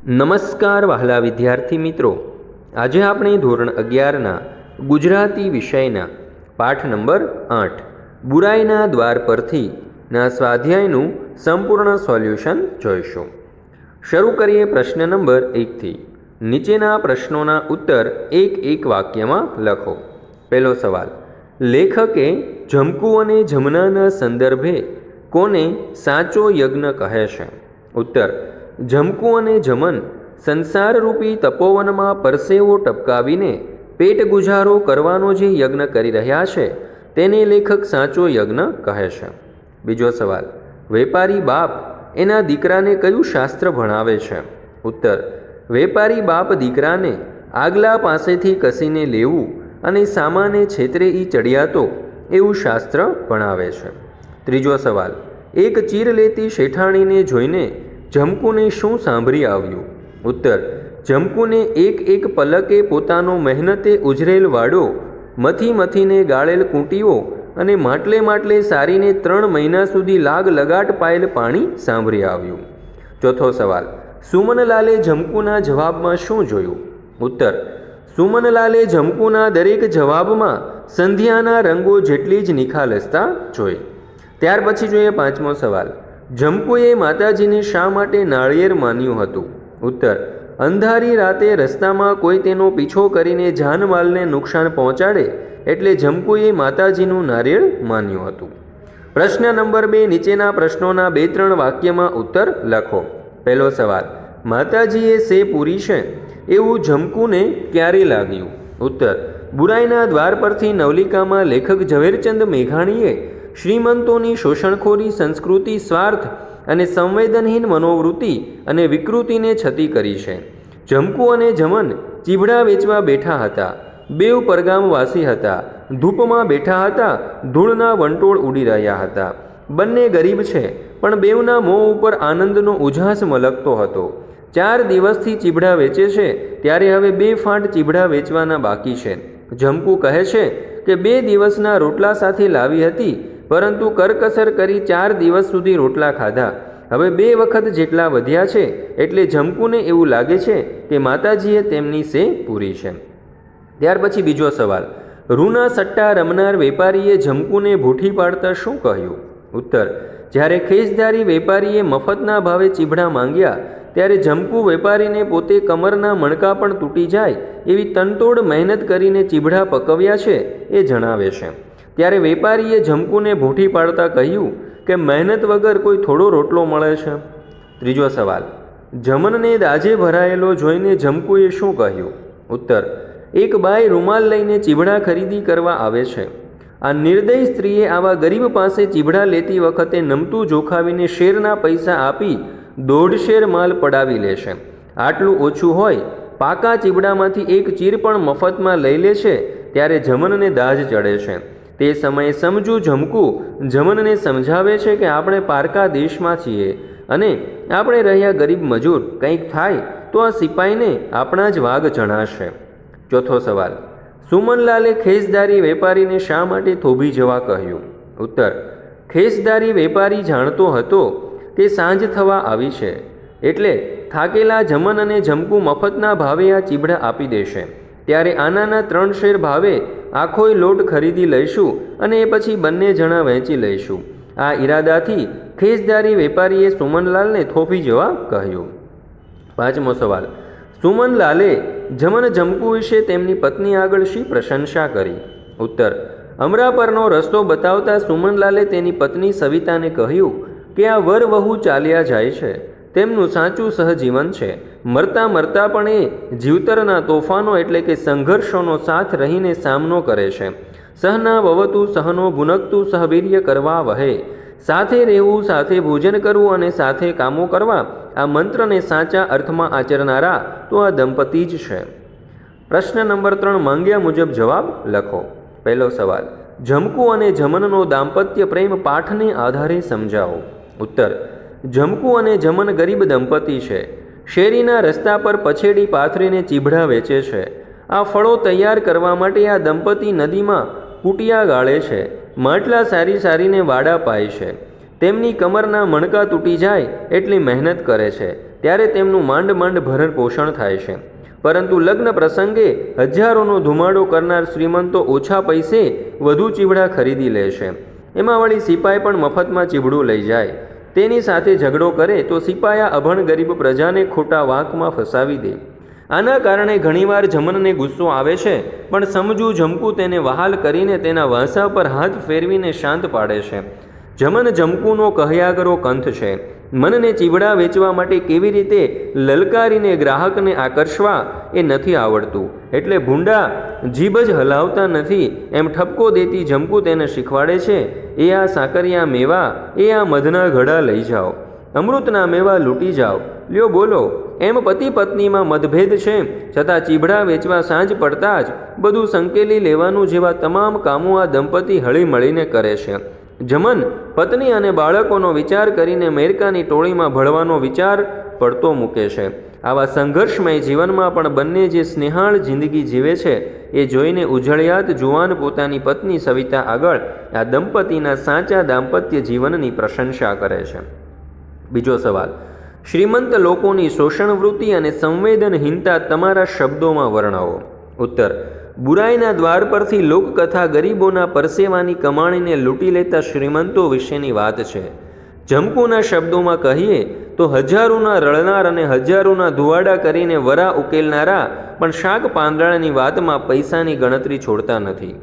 નમસ્કાર વહાલા વિદ્યાર્થી મિત્રો, આજે આપણે ધોરણ 11ના ગુજરાતી વિષયના પાઠ નંબર 8 બુરાઈના દ્વાર પરથી ના સ્વાધ્યાયનું સંપૂર્ણ સોલ્યુશન જોઈશું। શરૂ કરીએ પ્રશ્ન નંબર 1થી। નીચેના પ્રશ્નોના ઉત્તર એક વાક્યમાં લખો। પહેલો સવાલ, લેખકે જમકુ અને જમનાના સંદર્ભે કોને સાચો યજ્ઞ કહે છે? ઉત્તર, જમકુ અને જમન સંસારરૂપી તપોવનમાં પરસેવો ટપકાવીને પેટ ગુજારો કરવાનો જે યજ્ઞ કરી રહ્યા છે તેને લેખક સાચો યજ્ઞ કહે છે। બીજો સવાલ, વેપારી બાપ એના દીકરાને કયું શાસ્ત્ર ભણાવે છે? ઉત્તર, વેપારી બાપ દીકરાને આગલા પાસેથી કસીને લેવું અને સામાને છેતરે ઈ ચડિયાતો એવું શાસ્ત્ર ભણાવે છે। ત્રીજો સવાલ, એક ચીર લેતી શેઠાણીને જોઈને જમકુને શું સાંભળી આવ્યું? ઉત્તર, જમકુને એક પલકે પોતાનો મહેનતે ઉજરેલ વાડો, મથીને ગાળેલ કૂંટીઓ અને માટલે સારીને 3 મહિના સુધી લાગ લગાટ પાયેલ પાણી સાંભળી આવ્યું। ચોથો સવાલ, સુમનલાલે જમકુના જવાબમાં શું જોયું? ઉત્તર, સુમનલાલે જમકુના દરેક જવાબમાં સંધ્યાના રંગો જેટલી જ નિખાલસતા જોઈ। ત્યાર પછી જોઈએ પાંચમો સવાલ, જમકુએ માતાજીને શા માટે નાળિયેર માન્યું હતું? ઉત્તર, અંધારી રાતે રસ્તામાં કોઈ તેનો પીછો કરીને જાનમાલને નુકસાન પહોંચાડે એટલે જમકુએ માતાજીનું નારિયેળ માન્યું હતું। પ્રશ્ન નંબર 2, નીચેના પ્રશ્નોના 2-3 વાક્યમાં ઉત્તર લખો। પહેલો સવાલ, માતાજીએ સે પૂરી છે એવું જમકુને ક્યારે લાગ્યું? ઉત્તર, બુરાઈના દ્વાર પરથી નવલિકામાં લેખક ઝવેરચંદ મેઘાણીએ શ્રીમંતોની શોષણખોરી સંસ્કૃતિ, સ્વાર્થ અને સંવેદનહીન મનોવૃત્તિ અને વિકૃતિને છતી કરી છે। જમકુ અને જમન ચીભડા વેચવા બેઠા હતા, બેઉ પરગામવાસી હતા, ધૂપમાં બેઠા હતા, ધૂળના વંટોળ ઉડી રહ્યા હતા। બંને ગરીબ છે પણ બેઉના મોં ઉપર આનંદનો ઉજાસ મલકતો હતો। 4 દિવસથી ચીભડા વેચે છે ત્યારે હવે 2 ફાંટ ચીભડા વેચવાના બાકી છે। જમકુ કહે છે કે 2 દિવસના રોટલા સાથે લાવી હતી પરંતુ કરકસર કરી 4 દિવસ સુધી રોટલા ખાધા, હવે 2 વખત જેટલા વધ્યા છે એટલે જમકુને એવું લાગે છે કે માતાજીએ તેમની સે પૂરી છે। ત્યાર પછી બીજો સવાલ, રૂના સટ્ટા રમનાર વેપારીએ જમકુને ભૂઠી પાડતા શું કહ્યું? ઉત્તર, જ્યારે ખેસધારી વેપારીએ મફતના ભાવે ચીભડા માંગ્યા ત્યારે જમકુ વેપારીને પોતે કમરના મણકા પણ તૂટી જાય એવી તનતોડ મહેનત કરીને ચીભડા પકવ્યા છે એ જણાવે છે। ત્યારે વેપારીએ જમકુને ભૂઠી પાડતા કહ્યું કે મહેનત વગર કોઈ થોડો રોટલો મળે છે? ત્રીજો સવાલ, જમનને દાજે ભરાયેલો જોઈને જમકુએ શું કહ્યું? ઉત્તર, એક બાઈ રૂમાલ લઈને ચીભડા ખરીદી કરવા આવે છે। આ નિર્દય સ્ત્રીએ આવા ગરીબ પાસે ચીભડા લેતી વખતે નમતું જોખાવીને શેરના પૈસા આપી 1.5 શેર માલ પડાવી લેશે। આટલું ઓછું હોય, પાકા ચીભડામાંથી એક ચીર પણ મફતમાં લઈ લે છે ત્યારે જમનને દાજ ચડે છે। તે સમયે સમજુ જમકુ જમનને સમજાવે છે કે આપણે પારકા દેશમાં છીએ અને આપણે રહ્યા ગરીબ મજૂર, કંઈક થાય તો આ સિપાઈને આપણા જ વાગ જણાશે। ચોથો સવાલ, સુમનલાલે ખેસદારી વેપારીને શા માટે થોભી જવા કહ્યું? ઉત્તર, ખેસદારી વેપારી જાણતો હતો કે સાંજ થવા આવી છે એટલે થાકેલા જમન અને જમકુ મફતના ભાવે આ ચીભડા આપી દેશે, ત્યારે આનાના 3 શેર ભાવે આખોય લોટ ખરીદી લઈશું અને એ પછી બંને જણા વહેંચી લઈશું। આ ઈરાદાથી ખેસદારી વેપારીએ સુમનલાલને થોભી જવા કહ્યું। પાંચમો સવાલ, સુમનલાલે જમન જમકુ વિશે તેમની પત્ની આગળ શી પ્રશંસા કરી? ઉત્તર, અમરાપરનો રસ્તો બતાવતા સુમનલાલે તેની પત્ની સવિતાને કહ્યું કે આ વર વહુ ચાલ્યા જાય છે, તેમનું સાચું સહજીવન છે, મરતા પણ એ જીવતરના તોફાનો એટલે કે સંઘર્ષોનો સાથ રહીને સામનો કરે છે। સહના વવતું સહનો ભુનકતું સહવીર્ય કરવા વહે, સાથે રહેવું, સાથે ભોજન કરવું અને સાથે કામો કરવા, આ મંત્રને સાચા અર્થમાં આચરનારા તો આ દંપતી જ છે। પ્રશ્ન નંબર 3, માંગ્યા મુજબ જવાબ લખો। પહેલો સવાલ, જમકુ અને જમનનો દાંપત્ય પ્રેમ પાઠને આધારે સમજાવો। ઉત્તર, જમકુ અને જમન ગરીબ દંપતી છે, શેરીના રસ્તા પર પછેડી પાથરીને ચીભડા વેચે છે। આ ફળો તૈયાર કરવા માટે આ દંપતી નદીમાં કૂટિયા ગાળે છે, માટલા સારીને વાડા પાય છે। તેમની કમરના મણકા તૂટી જાય એટલી મહેનત કરે છે, ત્યારે તેમનું માંડ માંડ ભરણ પોષણ થાય છે, પરંતુ લગ્ન પ્રસંગે હજારોનો ધુમાડો કરનાર શ્રીમંતો ઓછા પૈસે વધુ ચીવડા ખરીદી લે છે. એમાં વળી સિપાઈ પણ મફતમાં ચીવડું લઈ જાય. તેની સાથે ઝઘડો કરે તો સિપાયા અભણ ગરીબ પ્રજાને ખોટા વાંકમાં ફસાવી દે. આના કારણે ઘણીવાર જમનને ગુસ્સો આવે છે, પણ સમજુ જમકું તેને વહાલ કરીને તેના વાંસા પર હાથ ફેરવીને શાંત પાડે છે. જમન જમકુનો કહ્યાગરો કંથ છે. મનને ચીવડા વેચવા માટે કેવી રીતે લલકારીને ગ્રાહકને આકર્ષવા એ નથી આવડતું, એટલે ભૂંડા જીભ જ હલાવતા નથી એમ ઠપકો દેતી જમકુ તેને શીખવાડે છે. એ આ સાકરિયા મેવા, એ આ મધના ઘડા લઈ જાઓ, અમૃતના મેવા લૂંટી જાઓ, લ્યો બોલો. એમ પતિ પત્નીમાં મતભેદ છે, છતાં ચીભડા વેચવા સાંજ પડતા જ બધું સંકેલી લેવાનું જેવા તમામ કામો આ દંપતી હળી મળીને કરે છે. જમન પત્ની અને બાળકોનો વિચાર કરીને મેરકાની ટોળીમાં ભળવાનો વિચાર પડતો મૂકે છે. આવા સંઘર્ષમય જીવનમાં પણ બંને જે સ્નેહાળ જિંદગી જીવે છે એ જોઈને ઉજળિયાત જુવાન પોતાની પત્ની સવિતા આગળ આ દંપતીના સાચા દાંપત્ય જીવનની પ્રશંસા કરે છે. બીજો સવાલ, શ્રીમંત લોકોની શોષણ વૃત્તિ અને સંવેદનહીનતા તમારા શબ્દોમાં વર્ણવો. ઉત્તર, બુરાઈના દ્વાર પરથી લોકકથા ગરીબોના પરસેવાની કમાણીને લૂંટી લેતા શ્રીમંતો વિશેની વાત છે. જમકુના શબ્દોમાં કહીએ તો હજારોના રળનાર અને હજારોના ધુવાડા કરીને વરા ઉકેલનારા પણ શાક પાંદડાની વાતમાં પૈસાની ગણતરી છોડતા નથી.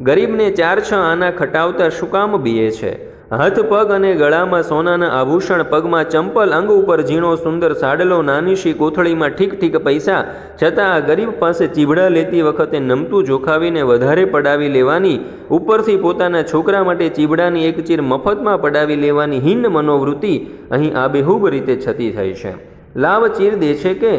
ગરીબને 4-6 આના ખટાવતા શું કામ બીએ છે? હાથ પગ અને ગળામાં સોનાના આભૂષણ, પગમાં ચંપલ, અંગ ઉપર ઝીણો સુંદર સાડલો, નાનીશી કોથળીમાં ઠીક ઠીક પૈસા, છતાં આ ગરીબ પાસે ચીભડા લેતી વખતે નમતું જોખાવીને વધારે પડાવી લેવાની, ઉપરથી પોતાના છોકરા માટે ચીભડાની એક ચીર મફતમાં પડાવી લેવાની હિન્ન મનોવૃત્તિ અહીં આબેહૂબ રીતે છતી થઈ છે. લાવ ચીર દે છે કે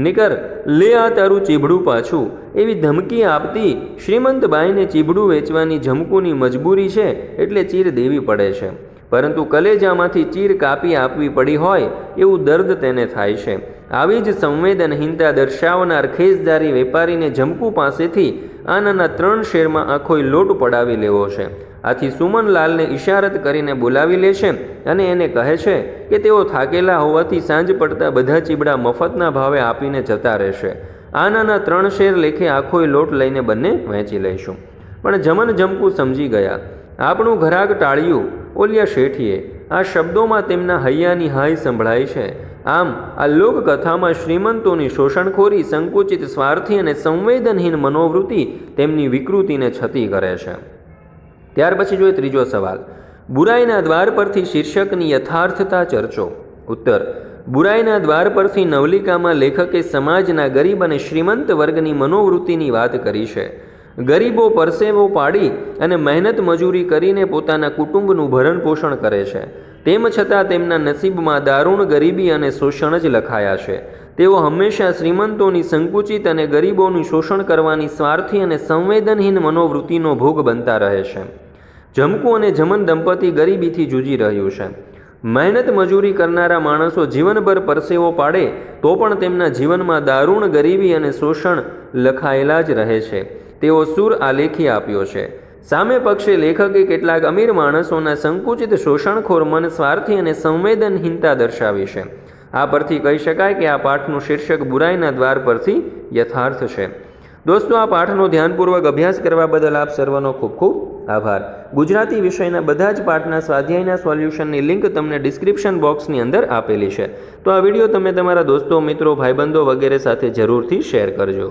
નિકર લે આ તારું ચીભડું પાછું, એવી ધમકી આપતી શ્રીમંત બાઈને ચીભડું વેચવાની જમકુની મજબૂરી છે એટલે ચીર દેવી પડે છે. પરંતુ કલેજામાંથી ચીર કાપી આપવી પડી હોય એવું દર્દ તેને થાય છે. આવી જ સંવેદનહીનતા દર્શાવનાર ખેસદારી વેપારીને જમકુ પાસેથી આનાના 3 શેરમાં આખોય લોટ પડાવી લેવો છે. આથી સુમનલાલને ઇશારત કરીને બોલાવી લે છે અને એને કહે છે કે તેઓ થાકેલા હોવાથી સાંજ પડતા બધા ચીબડા મફતના ભાવે આપીને જતા રહેશે. આનાના 3 શેર લેખે આખોય લોટ લઈને બંને વહેંચી લઈશું. પણ જમન જમકુ સમજી ગયા. આપણું ઘરાક ટાળ્યું, ઓલિયા શેઠીએ. આ શબ્દોમાં તેમના હૈયાની હાય સંભળાય છે. આમ આ લોકકથામાં શ્રીમંતોની શોષણખોરી, સંકુચિત, સ્વાર્થી અને સંવેદનહીન મનોવૃત્તિ તેમની વિકૃતિને છતી કરે છે. ત્યાર પછી જોઈએ ત્રીજો સવાલ, બુરાઈના દ્વાર પરથી શીર્ષકની યથાર્થતા ચર્ચો. ઉત્તર, બુરાઈના દ્વાર પરથી નવલિકામાં લેખકે સમાજના ગરીબ અને શ્રીમંત વર્ગની મનોવૃત્તિની વાત કરી છે. ગરીબો પરસેવો પાડી અને મહેનત મજૂરી કરીને પોતાના કુટુંબનું ભરણ પોષણ કરે છે. તેમ છતાં તેમના નસીબમાં દારૂણ ગરીબી અને શોષણ જ લખાયા છે. તેઓ હંમેશા શ્રીમંતોની સંકુચિત અને ગરીબોનું શોષણ કરવાની સ્વાર્થી અને સંવેદનહીન મનોવૃત્તિનો ભોગ બનતા રહે છે. જમકુ અને જમન દંપતી ગરીબીથી જૂજી રહ્યું છે. મહેનત મજૂરી કરનારા માણસો જીવનભર પરસેવો પાડે તો પણ તેમના જીવનમાં દારૂણ ગરીબી અને શોષણ લખાયેલા જ રહે છે. તેઓ સૂર આલેખી આપ્યો છે. સામે પક્ષે લેખકે કેટલાક અમીર માણસોના સંકુચિત શોષણખોર મન, સ્વાર્થી અને સંવેદનહીનતા દર્શાવી છે. આ પરથી કહી શકાય કે આ પાઠનું શીર્ષક બુરાઈના દ્વાર પરથી યથાર્થ છે. દોસ્તો, આ પાઠનો ધ્યાનપૂર્વક અભ્યાસ કરવા બદલ આપ સર્વનો ખૂબ ખૂબ આભાર. ગુજરાતી વિષયના બધા જ પાઠના સ્વાધ્યાયના સોલ્યુશનની લિંક તમને ડિસ્ક્રિપ્શન બોક્સની અંદર આપેલી છે. તો આ વિડીયો તમે તમારા દોસ્તો, મિત્રો, ભાઈબંધો વગેરે સાથે જરૂરથી શેર કરજો.